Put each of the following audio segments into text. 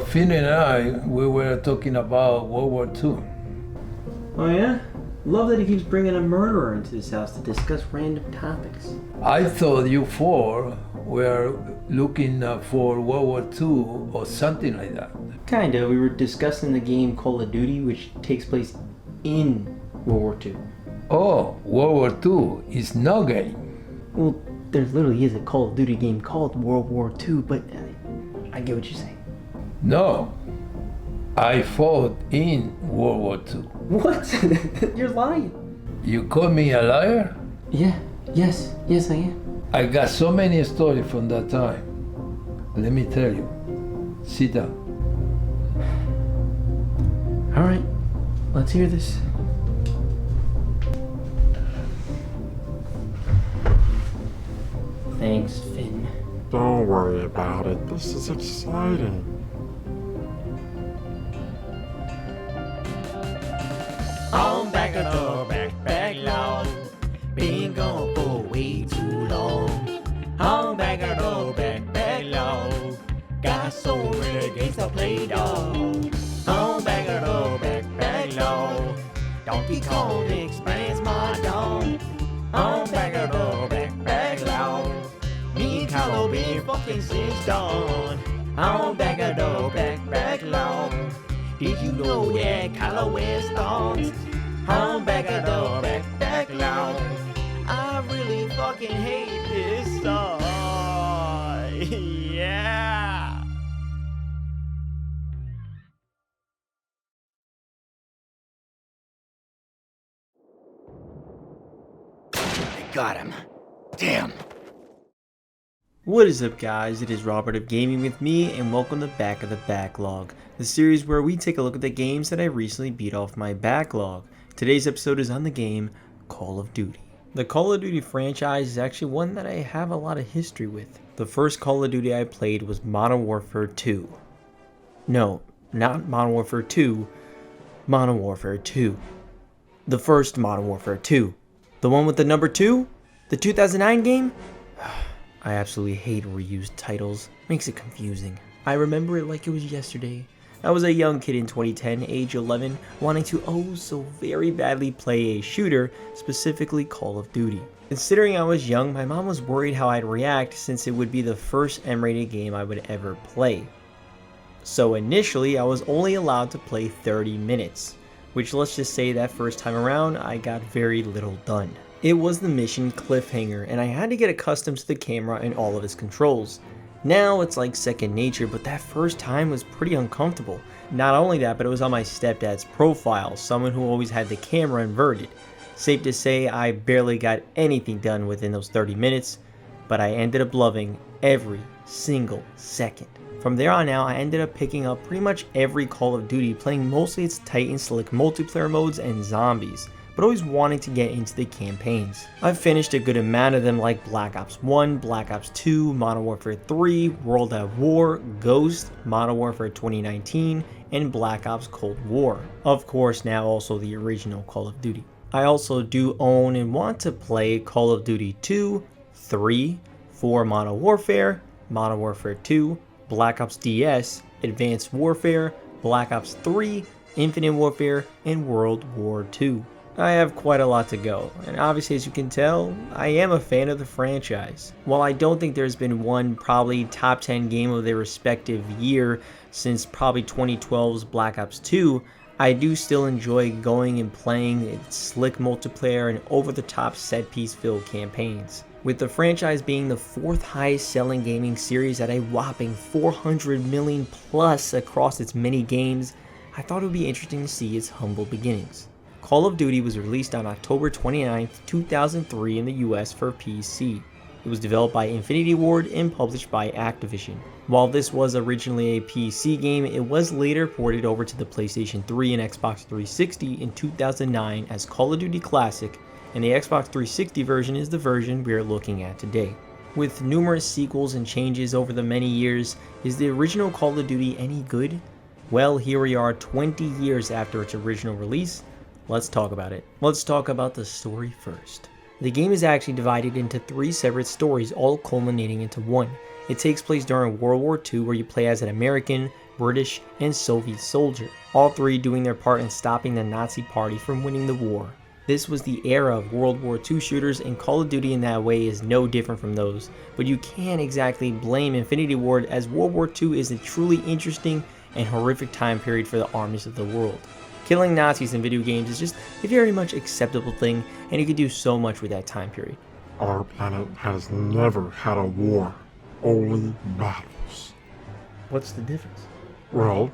Finn and I, we were talking about World War II. Oh yeah? Love that he keeps bringing a murderer into this house to discuss random topics. I thought you four were looking for World War II or something like that. Kinda. We were discussing the game Call of Duty, which takes place in World War II. Oh, World War II is no game. Well, there literally is a Call of Duty game called World War II, but I get what you're saying. No, I fought in World War II. What? You're lying. You call me a liar? Yeah, yes I am. I got so many stories from that time. Let me tell you. Sit down. Alright, let's hear this. Thanks, Finn. Don't worry about it. This is exciting. I'm back at the backlog. Been gone for way too long. I'm back at the backlog. Got so many games to play, dog. I'm back at the backlog. Donkey Kong expands my dog. I'm back at the backlog. Me and Carlo been fucking since dawn. I'm back at the backlog. Did you know that Carlo wears thongs? I'm back at the backlog. I really fucking hate this song. Yeah. I got him. Damn. What is up, guys? It is Robert of Gaming with me, and welcome to Back of the Backlog, the series where we take a look at the games that I recently beat off my backlog. Today's episode is on the game Call of Duty. The Call of Duty franchise is actually one that I have a lot of history with. The first Call of Duty I played was Modern Warfare 2. No, not Modern Warfare 2, Modern Warfare 2. The first Modern Warfare 2. The one with the number 2? The 2009 game? I absolutely hate reused titles. Makes it confusing. I remember it like it was yesterday. I was a young kid in 2010, age 11, wanting to oh so very badly play a shooter, specifically Call of Duty. Considering I was young, my mom was worried how I'd react since it would be the first M-rated game I would ever play. So initially, I was only allowed to play 30 minutes, which let's just say that first time around, I got very little done. It was the mission Cliffhanger, and I had to get accustomed to the camera and all of its controls. Now it's like second nature, but that first time was pretty uncomfortable. Not only that, but it was on my stepdad's profile, someone who always had the camera inverted. Safe to say I barely got anything done within those 30 minutes, but I ended up loving every single second. From there on out, I ended up picking up pretty much every Call of Duty, playing mostly its tight and slick multiplayer modes and zombies, but always wanting to get into the campaigns. I've finished a good amount of them like Black Ops 1, Black Ops 2, Modern Warfare 3, World at War, Ghost, Modern Warfare 2019, and Black Ops Cold War. Of course, now also the original Call of Duty. I also do own and want to play Call of Duty 2, 3, 4 Modern Warfare 2, Black Ops DS, Advanced Warfare, Black Ops 3, Infinite Warfare, and World War 2. I have quite a lot to go, and obviously as you can tell, I am a fan of the franchise. While I don't think there's been one probably top 10 game of their respective year since probably 2012's Black Ops 2, I do still enjoy going and playing its slick multiplayer and over-the-top set-piece filled campaigns. With the franchise being the 4th highest selling gaming series at a whopping 400 million plus across its many games, I thought it would be interesting to see its humble beginnings. Call of Duty was released on October 29, 2003 in the US for PC. It was developed by Infinity Ward and published by Activision. While this was originally a PC game, it was later ported over to the PlayStation 3 and Xbox 360 in 2009 as Call of Duty Classic, and the Xbox 360 version is the version we are looking at today. With numerous sequels and changes over the many years, is the original Call of Duty any good? Well, here we are 20 years after its original release. Let's talk about it. Let's talk about the story first. The game is actually divided into 3 separate stories, all culminating into one. It takes place during World War II, where you play as an American, British and Soviet soldier, all three doing their part in stopping the Nazi party from winning the war. This was the era of World War II shooters, and Call of Duty in that way is no different from those, but you can't exactly blame Infinity Ward, as World War II is a truly interesting and horrific time period for the armies of the world. Killing Nazis in video games is just a very much acceptable thing, and you can do so much with that time period. Our planet has never had a war, only battles. What's the difference? Well,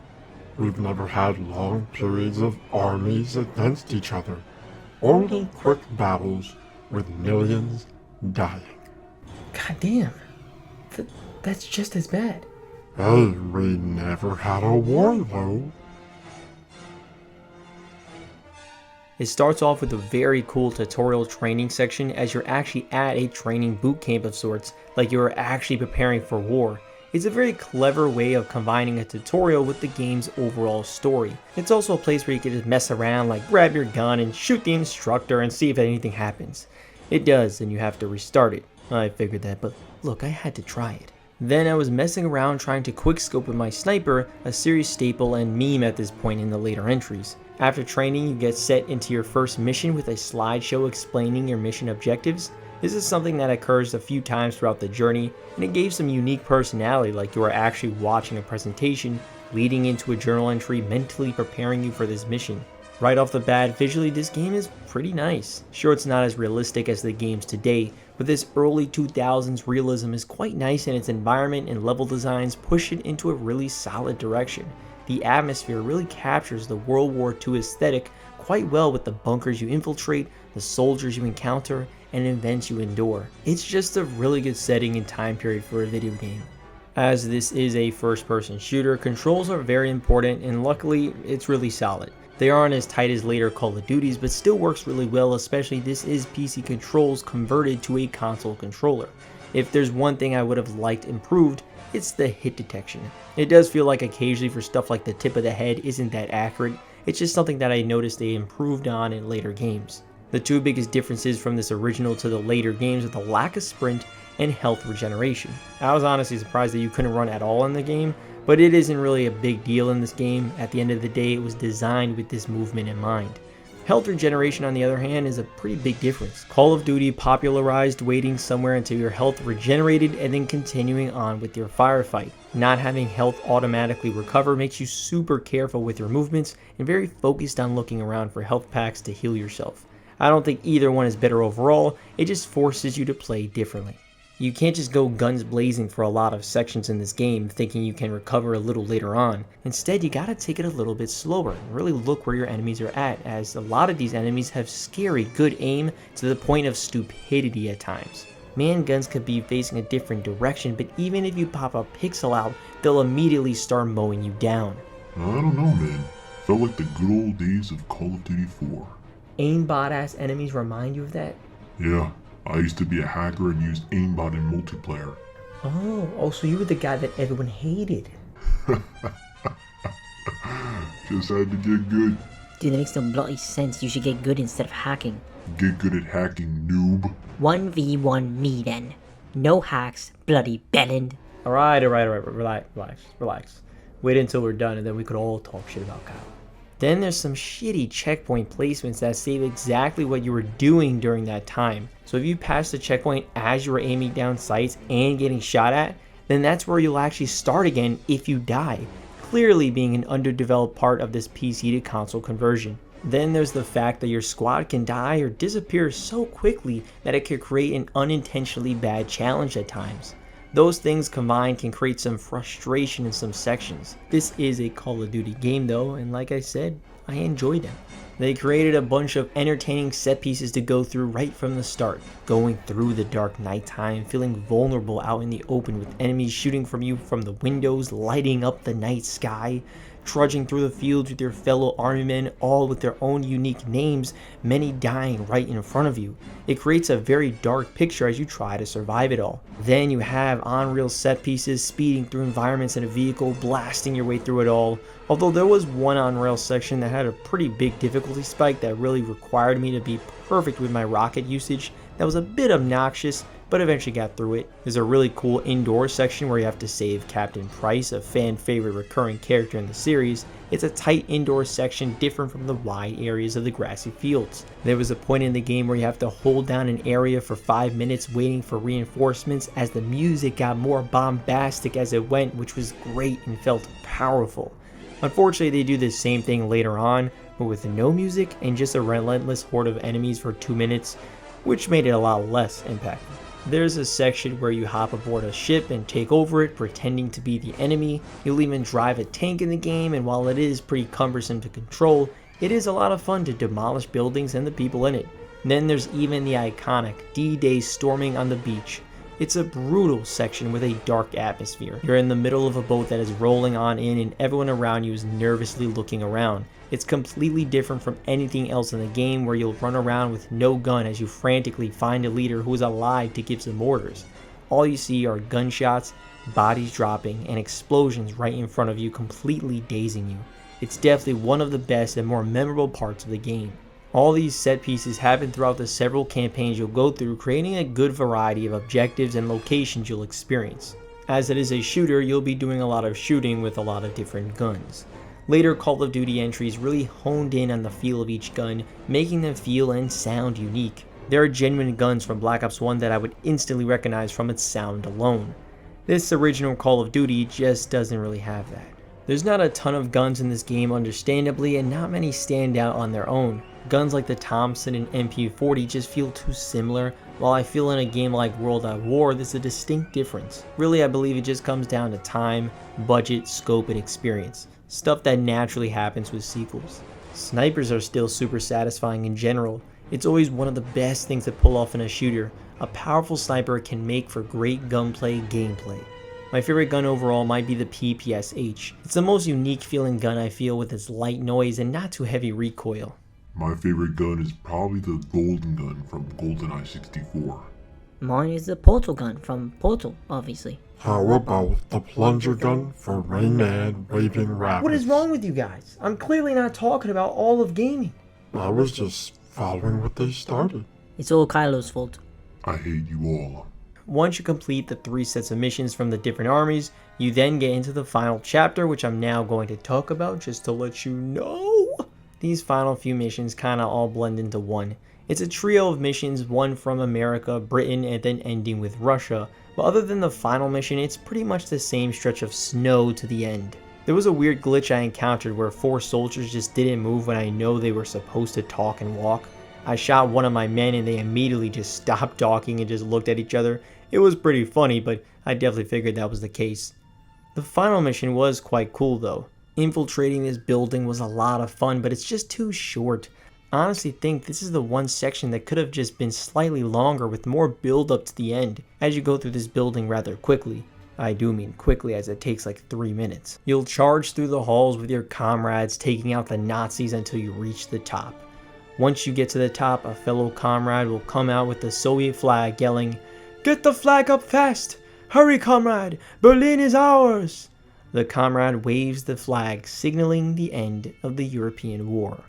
we've never had long periods of armies against each other. Only quick battles with millions dying. God damn, that's just as bad. Hey, we never had a war though. It starts off with a very cool tutorial training section, as you're actually at a training boot camp of sorts, like you're actually preparing for war. It's a very clever way of combining a tutorial with the game's overall story. It's also a place where you can just mess around, like grab your gun and shoot the instructor and see if anything happens. It does, and you have to restart it. I figured that, but look, I had to try it. Then I was messing around trying to quickscope with my sniper, a series staple and meme at this point in the later entries. After training, you get set into your first mission with a slideshow explaining your mission objectives. This is something that occurs a few times throughout the journey, and it gave some unique personality, like you are actually watching a presentation, leading into a journal entry mentally preparing you for this mission. Right off the bat, visually this game is pretty nice. Sure, it's not as realistic as the games today, but this early 2000s realism is quite nice, and its environment and level designs push it into a really solid direction. The atmosphere really captures the World War II aesthetic quite well, with the bunkers you infiltrate, the soldiers you encounter, and events you endure. It's just a really good setting and time period for a video game. As this is a first-person shooter, controls are very important, and luckily it's really solid. They aren't as tight as later Call of Duties, but still works really well, especially this is PC controls converted to a console controller. If there's one thing I would have liked improved, it's the hit detection. It does feel like occasionally for stuff like the tip of the head isn't that accurate. It's just something that I noticed they improved on in later games. The two biggest differences from this original to the later games are the lack of sprint and health regeneration. I was honestly surprised that you couldn't run at all in the game, but it isn't really a big deal in this game. At the end of the day, it was designed with this movement in mind. Health regeneration, on the other hand, is a pretty big difference. Call of Duty popularized waiting somewhere until your health regenerated and then continuing on with your firefight. Not having health automatically recover makes you super careful with your movements and very focused on looking around for health packs to heal yourself. I don't think either one is better overall, it just forces you to play differently. You can't just go guns blazing for a lot of sections in this game thinking you can recover a little later on. Instead, you gotta take it a little bit slower and really look where your enemies are at, as a lot of these enemies have scary good aim to the point of stupidity at times. Man guns could be facing a different direction, but even if you pop a pixel out, they'll immediately start mowing you down. I don't know, man. Felt like the good old days of Call of Duty 4. Aimbot ass enemies remind you of that? Yeah, I used to be a hacker and used aimbot in multiplayer. Oh, so you were the guy that everyone hated. Just had to get good. Dude, that makes no bloody sense. You should get good instead of hacking. Get good at hacking, noob. 1v1 me then. No hacks, bloody bellend. Alright, relax. Wait until we're done and then we could all talk shit about Kyle. Then there's some shitty checkpoint placements that save exactly what you were doing during that time. So if you pass the checkpoint as you were aiming down sights and getting shot at, then that's where you'll actually start again if you die, clearly being an underdeveloped part of this PC to console conversion. Then there's the fact that your squad can die or disappear so quickly that it could create an unintentionally bad challenge at times. Those things combined can create some frustration in some sections. This is a Call of Duty game though, and like I said, I enjoyed them. They created a bunch of entertaining set pieces to go through right from the start. Going through the dark nighttime, feeling vulnerable out in the open with enemies shooting from you from the windows, lighting up the night sky. Trudging through the fields with your fellow army men, all with their own unique names, many dying right in front of you. It creates a very dark picture as you try to survive it all. Then you have on-rail set pieces, speeding through environments in a vehicle, blasting your way through it all. Although there was one on-rail section that had a pretty big difficulty spike that really required me to be perfect with my rocket usage. That was a bit obnoxious, but eventually got through it. There's a really cool indoor section where you have to save Captain Price, a fan favorite recurring character in the series. It's a tight indoor section different from the wide areas of the grassy fields. There was a point in the game where you have to hold down an area for 5 minutes waiting for reinforcements as the music got more bombastic as it went, which was great and felt powerful. Unfortunately, they do the same thing later on, but with no music and just a relentless horde of enemies for 2 minutes, which made it a lot less impactful. There's a section where you hop aboard a ship and take over it, pretending to be the enemy. You'll even drive a tank in the game, and while it is pretty cumbersome to control, it is a lot of fun to demolish buildings and the people in it. And then there's even the iconic D-Day storming on the beach. It's a brutal section with a dark atmosphere. You're in the middle of a boat that is rolling on in, and everyone around you is nervously looking around. It's completely different from anything else in the game, where you'll run around with no gun as you frantically find a leader who is alive to give some orders. All you see are gunshots, bodies dropping, and explosions right in front of you, completely dazing you. It's definitely one of the best and more memorable parts of the game. All these set pieces happen throughout the several campaigns you'll go through, creating a good variety of objectives and locations you'll experience. As it is a shooter, you'll be doing a lot of shooting with a lot of different guns. Later Call of Duty entries really honed in on the feel of each gun, making them feel and sound unique. There are genuine guns from Black Ops 1 that I would instantly recognize from its sound alone. This original Call of Duty just doesn't really have that. There's not a ton of guns in this game, understandably, and not many stand out on their own. Guns like the Thompson and MP40 just feel too similar, while I feel in a game like World at War there's a distinct difference. Really, I believe it just comes down to time, budget, scope, and experience. Stuff that naturally happens with sequels. Snipers are still super satisfying in general. It's always one of the best things to pull off in a shooter. A powerful sniper can make for great gunplay gameplay. My favorite gun overall might be the PPSH. It's the most unique feeling gun I feel, with its light noise and not too heavy recoil. My favorite gun is probably the golden gun from GoldenEye 64. Mine is the Portal gun from Portal, obviously. How about the plunger gun for Rayman Waving Rabbits? What is wrong with you guys? I'm clearly not talking about all of gaming. I was just following what they started. It's all Kylo's fault. I hate you all. Once you complete the 3 sets of missions from the different armies, you then get into the final chapter, which I'm now going to talk about just to let you know. These final few missions kinda all blend into one. It's a trio of missions, one from America, Britain, and then ending with Russia. But other than the final mission, it's pretty much the same stretch of snow to the end. There was a weird glitch I encountered where 4 soldiers just didn't move when I know they were supposed to talk and walk. I shot one of my men and they immediately just stopped talking and just looked at each other. It was pretty funny, but I definitely figured that was the case. The final mission was quite cool though. Infiltrating this building was a lot of fun, but it's just too short. I honestly think this is the one section that could have just been slightly longer with more build up to the end as you go through this building rather quickly. I do mean quickly, as it takes like 3 minutes. You'll charge through the halls with your comrades, taking out the Nazis until you reach the top. Once you get to the top, a fellow comrade will come out with the Soviet flag yelling, "Get the flag up fast! Hurry, comrade! Berlin is ours!" The comrade waves the flag, signaling the end of the European war.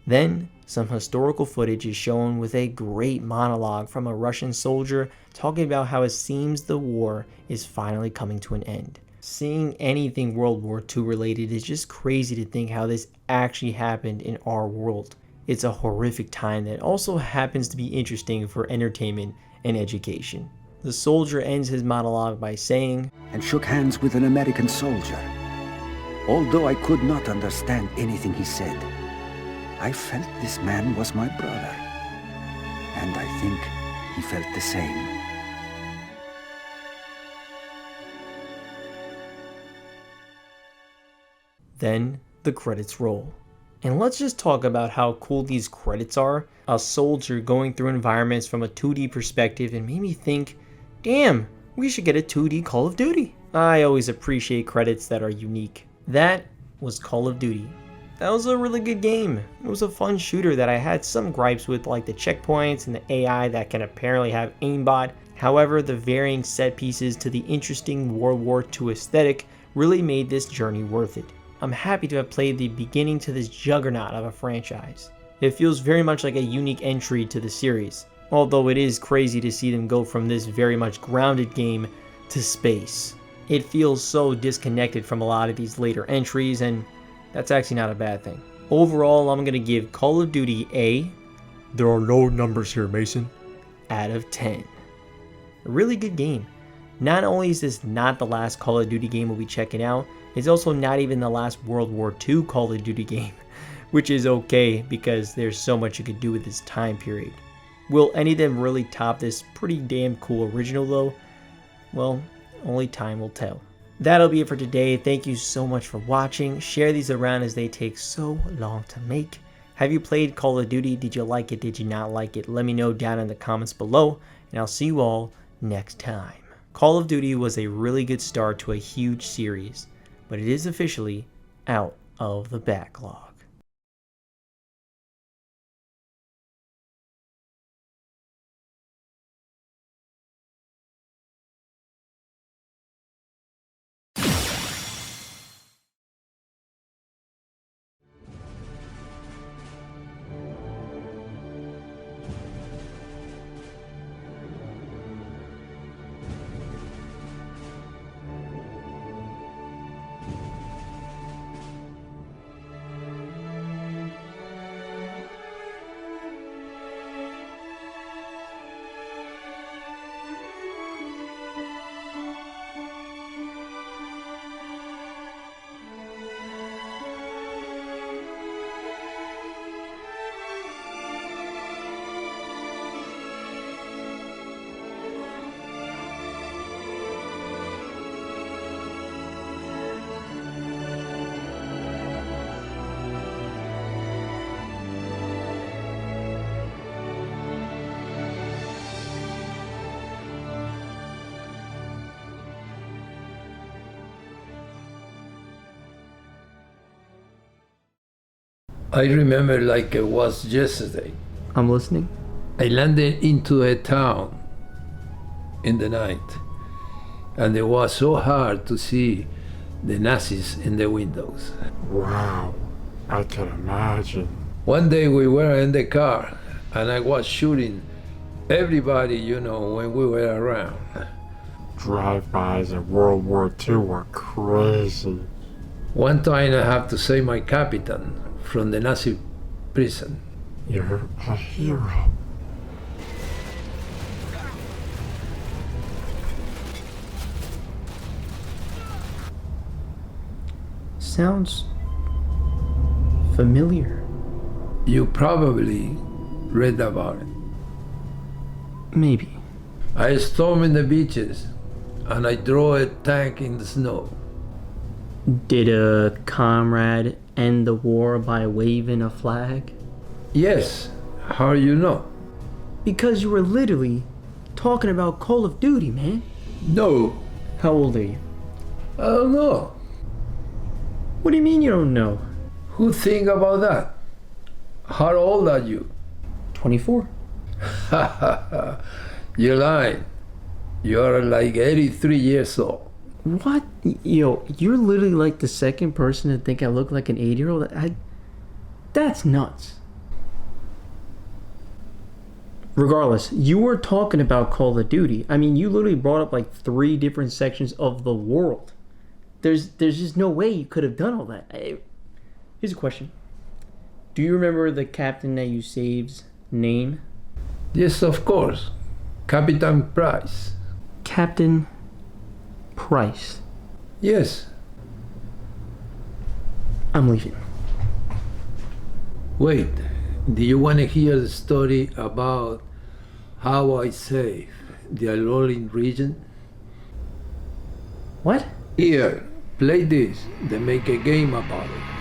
Then, some historical footage is shown with a great monologue from a Russian soldier talking about how it seems the war is finally coming to an end. Seeing anything World War II related is just crazy to think how this actually happened in our world. It's a horrific time that also happens to be interesting for entertainment and education. The soldier ends his monologue by saying, and shook hands with an American soldier. Although I could not understand anything he said, I felt this man was my brother, and I think he felt the same. Then the credits roll. And let's just talk about how cool these credits are. A soldier going through environments from a 2D perspective and made me think, damn, we should get a 2D Call of Duty. I always appreciate credits that are unique. That was Call of Duty. That was a really good game. It was a fun shooter that I had some gripes with, like the checkpoints and the AI that can apparently have aimbot. However, the varying set pieces to the interesting World War II aesthetic really made this journey worth it. I'm happy to have played the beginning to this juggernaut of a franchise. It feels very much like a unique entry to the series. although it is crazy to see them go from this very much grounded game to space. It feels so disconnected from a lot of these later entries, and that's actually not a bad thing. Overall, I'm going to give Call of Duty a, there are no numbers here, Mason, out of 10. A really good game. Not only is this not the last Call of Duty game we'll be checking out, it's also not even the last World War II Call of Duty game, which is okay because there's so much you could do with this time period. Will any of them really top this pretty damn cool original though? Well, only time will tell. That'll be it for today. Thank you so much for watching. Share these around as they take so long to make. Have you played Call of Duty? Did you like it? Did you not like it? Let me know down in the comments below, and I'll see you all next time. Call of Duty was a really good start to a huge series, but it is officially out of the backlog. I remember like it was yesterday. I'm listening. I landed into a town in the night, and it was so hard to see the Nazis in the windows. Wow, I can imagine. One day we were in the car, and I was shooting everybody, when we were around. Drive-bys in World War II were crazy. One time I have to save my captain from the Nazi prison. You're a hero. Sounds familiar. You probably read about it. Maybe. I stormed the beaches, and I drove a tank in the snow. Did a comrade end the war by waving a flag? Yes, how you know? Because you were literally talking about Call of Duty, man. No, How old are you? I don't know. What do you mean you don't know? Who think about that? How old are you? 24. You're lying. You're like 83 years old. What? Yo, you're literally like the second person to think I look like an 8-year-old. That's nuts. Regardless, you were talking about Call of Duty. I mean, you literally brought up like 3 different sections of the world. There's just no way you could have done all that. Here's a question. Do you remember the captain that you saved's name? Yes, of course. Captain Price. Captain Price. Yes. I'm leaving. Wait, do you want to hear the story about how I saved the Alolan region? What? Here, play this. They make a game about it.